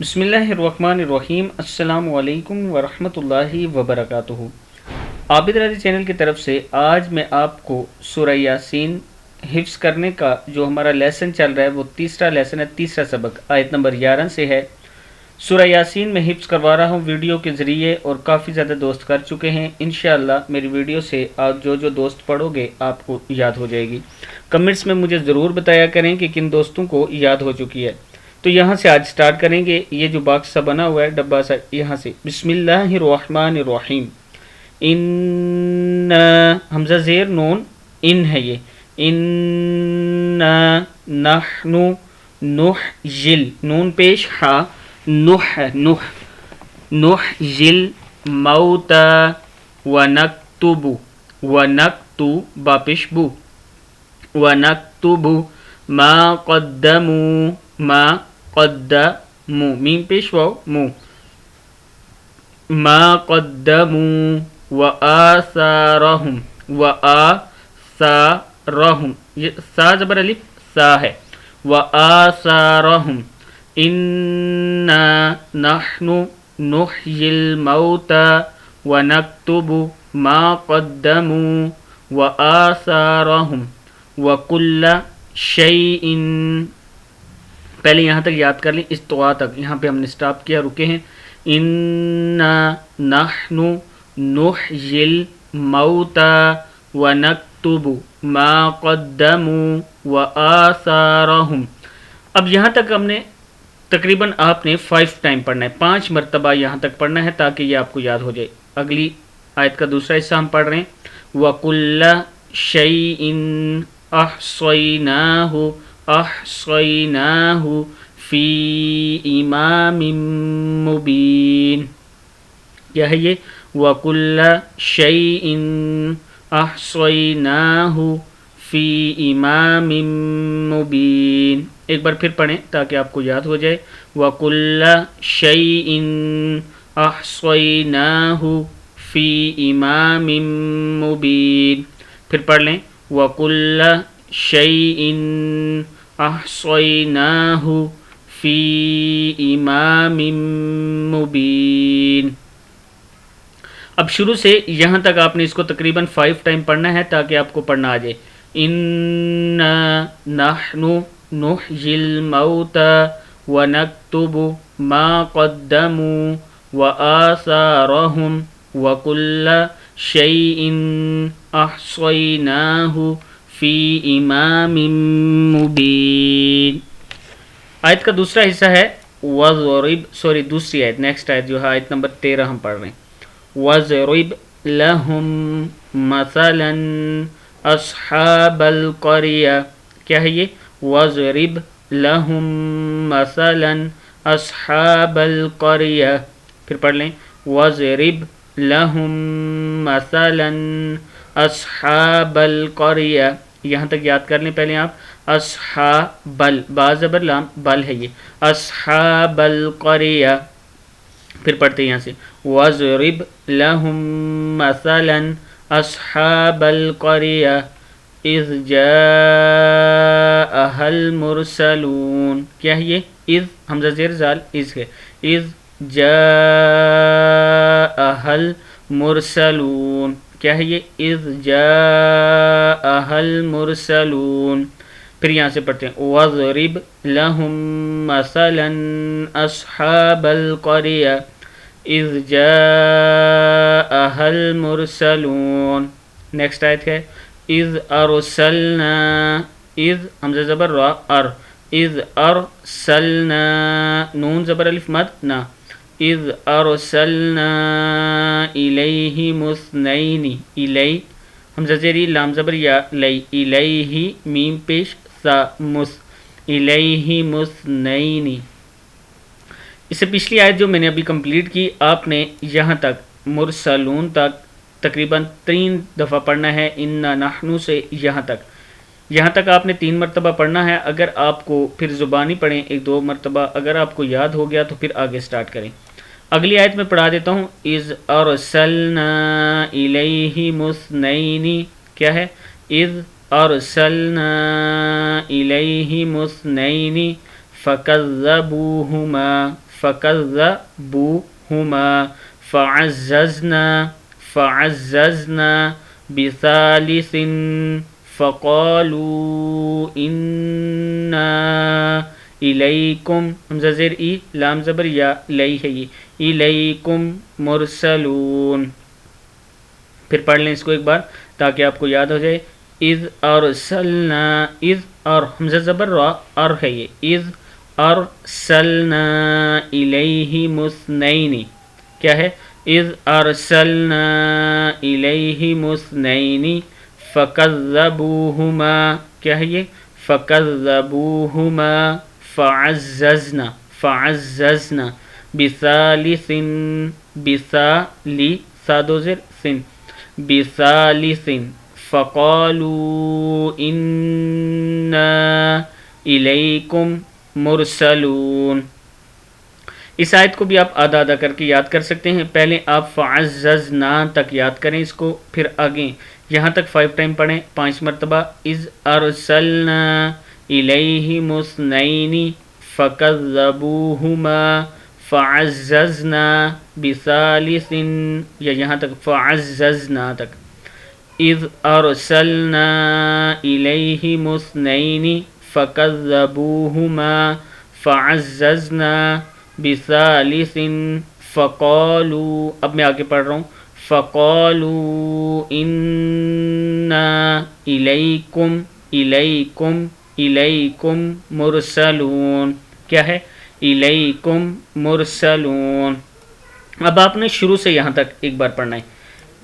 بسم اللہ الرحمن الرحیم۔ السلام علیکم ورحمۃ اللہ وبرکاتہ۔ عابد رضی چینل کی طرف سے آج میں آپ کو سورہ یاسین حفظ کرنے کا جو ہمارا لیسن چل رہا ہے وہ تیسرا لیسن ہے، تیسرا سبق آیت نمبر 11 سے ہے۔ سورہ یاسین میں حفظ کروا رہا ہوں ویڈیو کے ذریعے، اور کافی زیادہ دوست کر چکے ہیں۔ انشاءاللہ میری ویڈیو سے آپ جو دوست پڑھو گے آپ کو یاد ہو جائے گی۔ کمنٹس میں مجھے ضرور بتایا کریں کہ کن دوستوں کو یاد ہو چکی ہے۔ تو یہاں سے آج سٹارٹ کریں گے۔ یہ جو باکس سا بنا ہوا ہے ڈبہ سا، یہاں سے بسم اللہ الرحمن الرحیم۔ ان حمزہ زیر نون ان ہے، یہ ان نحن نحیل نون پیش ہا نحیل موتا ونکتب با پیش بو ونکتب ما قدموا میم پیش واو مو ما قدموا وآثارهم یہ سا زبر الف سا ہے، وآثارهم انا نحن نحیی الموتى ونکتب ما قدموا وآثارهم وکل شیء۔ پہلے یہاں تک یاد کر لیں، استوا تک، یہاں پہ ہم نے سٹاپ کیا، رکے ہیں۔ انا نحن نحیی الموتى ونکتب ما قدموا وآثارهم۔ اب یہاں تک ہم نے تقریباً آپ نے 5 ٹائم پڑھنا ہے، 5 مرتبہ یہاں تک پڑھنا ہے تاکہ یہ آپ کو یاد ہو جائے۔ اگلی آیت کا دوسرا حصہ ہم پڑھ رہے ہیں، وَكُلَّ شَيْءٍ أَحْصَيْنَاهُ فِي إِمَامٍ مُبِينٍ۔ کیا ہے یہ؟ وَكُلَّ شَيْءٍ أَحْصَيْنَاهُ فِي إِمَامٍ مُبِينٍ۔ ایک بار پھر پڑھیں تاکہ آپ کو یاد ہو جائے۔ وَكُلَّ شَيْءٍ أَحْصَيْنَاهُ فِي إِمَامٍ مُبِينٍ۔ پھر پڑھ لیں، وَكُلَّ شَيْءٍ أَحْصَيْنَاهُ فِي إِمَامٍ مُبِينٍ۔ اب شروع سے یہاں تک آپ نے اس کو تقریباً 5 ٹائم پڑھنا ہے تاکہ آپ کو پڑھنا آ جائے۔ اِنَّا نَحْنُ نُحْيِي الْمَوْتَى وَنَكْتُبُ مَا قَدَّمُوا وَآثَارَهُمْ وَكُلَّ شَيْءٍ أَحْصَيْنَاهُ فِي إِمَامٍ مُبِينٍ۔ آیت کا دوسرا حصہ ہے دوسری آیت، نیکسٹ آیت جو ہے آیت نمبر 13 ہم پڑھ رہے ہیں۔ وَاضْرِبْ لَهُمْ مَثَلًا أَصْحَابَ الْقَرْيَةِ۔ کیا ہے یہ؟ وَاضْرِبْ لَهُمْ مَثَلًا أَصْحَابَ الْقَرْيَةِ۔ پھر پڑھ لیں، وَاضْرِبْ لَهُمْ مَثَلًا أَصْحَابَ الْقَرْيَةِ۔ یہاں تک یاد کر لیں پہلے آپ۔ اصحاب با زبر لام بل ہے، یہ اصحاب القریہ۔ پھر پڑھتے ہیں یہاں سے، وَاضْرِبْ لَهُمْ مَثَلًا أَصْحَابَ الْقَرْيَةِ إِذْ جَاءَهَا الْمُرْسَلُونَ۔ کیا ہے یہ؟ اذ حمزہ زیر زال از ہے، اذ جاءها المرسلون۔ کیا ہے یہ؟ اذ جاءها المرسلون۔ پھر یہاں سے پڑھتے ہیں، وَاضْرِبْ لَهُمْ مَثَلًا أَصْحَابَ الْقَرْيَةِ إِذْ جَاءَهَا الْمُرْسَلُونَ۔ نیکسٹ آیت ہے، اِذْ أَرْسَلْنَا اِذ حمزہ زبر را ار، اِذْ أَرْسَلْنَا نون زبر الف مد نا، اِذْ أَرْسَلْنَا إِلَيْهِمُ اثْنَيْنِ اِلَيْ حمزہ زیری لام زبر یا لئی، الیہ میم پیش سا مس، الیہم اثنین۔ اس سے پچھلی آیت جو میں نے ابھی کمپلیٹ کی، آپ نے یہاں تک مرسلون تک تقریباً 3 دفعہ پڑھنا ہے، انا نحنو سے یہاں تک آپ نے 3 مرتبہ پڑھنا ہے۔ اگر آپ کو پھر زبانی پڑھیں 1-2 مرتبہ، اگر آپ کو یاد ہو گیا تو پھر آگے سٹارٹ کریں۔ اگلی آیت میں پڑھا دیتا ہوں، اذ ارسلنا الیہم اثنین۔ کیا ہے؟ اذ ارسلنا الیہم اثنین فکذبوہما فعززنا بثالث فقالوا انا الیکم، حمزہ زیر ای لام زبر یا لئی ہے، یہ الیکم مرسلون۔ پھر پڑھ لیں اس کو ایک بار تاکہ آپ کو یاد ہو جائے۔ اذ ارسلنا، اذ اور حمزہ زبر را ار ہے، یہ اذ ارسلنا الیہم اثنین، کیا ہے؟ اذ ارسلنا الیہم اثنین فکذبوہما، کیا ہے یہ؟ فکذبوہما فعززنا بثالث، بثالث فقالوا انا الیکم مرسلون۔ اس آیت کو بھی آپ آدھا آدھا کر کے یاد کر سکتے ہیں۔ پہلے آپ فعززنا تک یاد کریں اس کو، پھر آگے یہاں تک 5 ٹائم پڑھیں، 5 مرتبہ۔ اذ ارسلنا الیہم اثنین فکذبوہما فعززنا بثالث، یا یہاں تک فعززنا تک۔ اذ ارسلنا الیہم اثنین فکذبوہما فعززنا بثالث فقالوا، اب میں آگے پڑھ رہا ہوں، فقالوا انا الیکم مرسلون، کیا ہے؟ الیکم مرسلون۔ اب آپ نے شروع سے یہاں تک ایک بار پڑھنا ہے،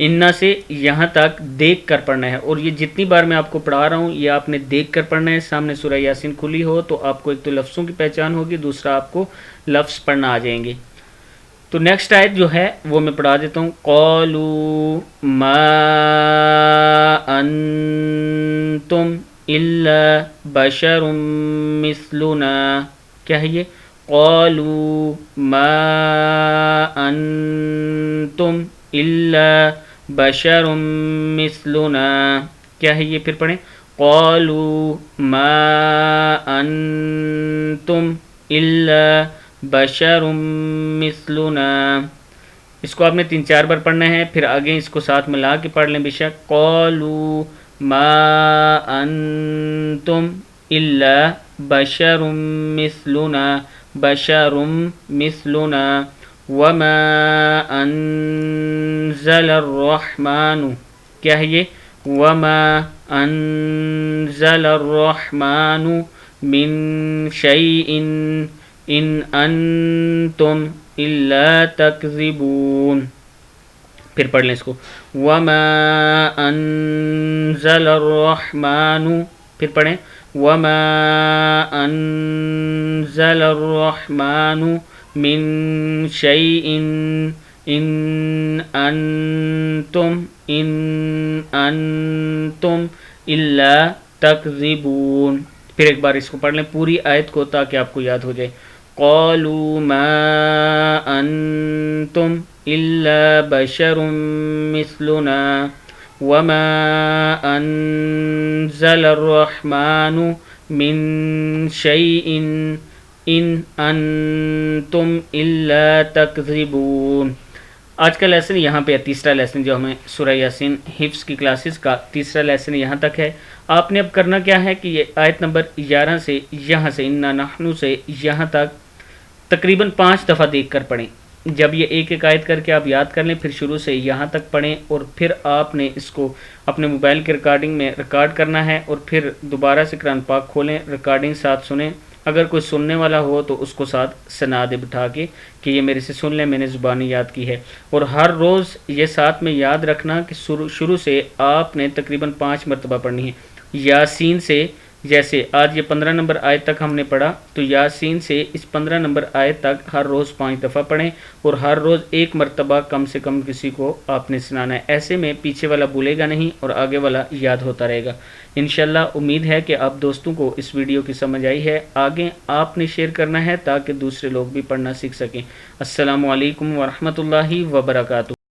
انا سے یہاں تک دیکھ کر پڑھنا ہے، اور یہ جتنی بار میں آپ کو پڑھا رہا ہوں یہ آپ نے دیکھ کر پڑھنا ہے۔ سامنے سورہ یاسین کھلی ہو تو آپ کو ایک تو لفظوں کی پہچان ہوگی، دوسرا آپ کو لفظ پڑھنا آ جائیں گے۔ تو نیکسٹ آیت جو ہے وہ میں پڑھا دیتا ہوں۔ قالوا ما انتم الا بشر مثلنا، کیا ہے یہ؟ قالوا ما انتم الا بشر مثلنا، کیا ہے یہ؟ پھر پڑھیں، قالوا ما انتم الا بشر مثلنا۔ اس کو آپ نے 3-4 بار پڑھنا ہے، پھر آگے اس کو ساتھ ملا کے پڑھ لیں بے شک۔ قالوا ما انتم الا بشر مثلنا وما انزل الرحمن، کیا ہے یہ؟ وما انزل الرحمن من شیء ان انتم الا تکذبون۔ پھر پڑھ لیں اس کو، وما انزل الرحمن، پھر پڑھیں، وما انزل الرحمن من شیء ان انتم الا تکذبون۔ پھر ایک بار اس کو پڑھ لیں پوری آیت کو تاکہ آپ کو یاد ہو جائے۔ قالوا ما انتم الا بشر مثلنا وما انزل الرحمن من شیء ان انتم الا تکذبون۔ آج کا لیسن یہاں پہ تیسرا لیسن جو ہمیں سورہ یاسین حفظ کی کلاسز کا تیسرا لیسن یہاں تک ہے۔ آپ نے اب کرنا کیا ہے کہ یہ آیت نمبر 11 سے یہاں سے انا نحنو سے یہاں تک تقریباً 5 دفعہ دیکھ کر پڑھیں۔ جب یہ ایک ایک آیت کر کے آپ یاد کر لیں، پھر شروع سے یہاں تک پڑھیں، اور پھر آپ نے اس کو اپنے موبائل کے ریکارڈنگ میں ریکارڈ کرنا ہے، اور پھر دوبارہ سے قرآن پاک کھولیں، ریکارڈنگ ساتھ سنیں۔ اگر کوئی سننے والا ہو تو اس کو ساتھ سنا دے بٹھا کے کہ یہ میرے سے سن لیں، میں نے زبانی یاد کی ہے۔ اور ہر روز یہ ساتھ میں یاد رکھنا کہ شروع سے آپ نے تقریباً 5 مرتبہ پڑھنی ہے۔ یاسین سے جیسے آج یہ 15 نمبر آیت تک ہم نے پڑھا، تو یاسین سے اس 15 نمبر آیت تک ہر روز 5 دفعہ پڑھیں، اور ہر روز 1 مرتبہ کم سے کم کسی کو آپ نے سنانا ہے۔ ایسے میں پیچھے والا بھولے گا نہیں اور آگے والا یاد ہوتا رہے گا انشاءاللہ۔ امید ہے کہ آپ دوستوں کو اس ویڈیو کی سمجھ آئی ہے۔ آگے آپ نے شیئر کرنا ہے تاکہ دوسرے لوگ بھی پڑھنا سیکھ سکیں۔ السلام علیکم ورحمۃ اللہ وبرکاتہ۔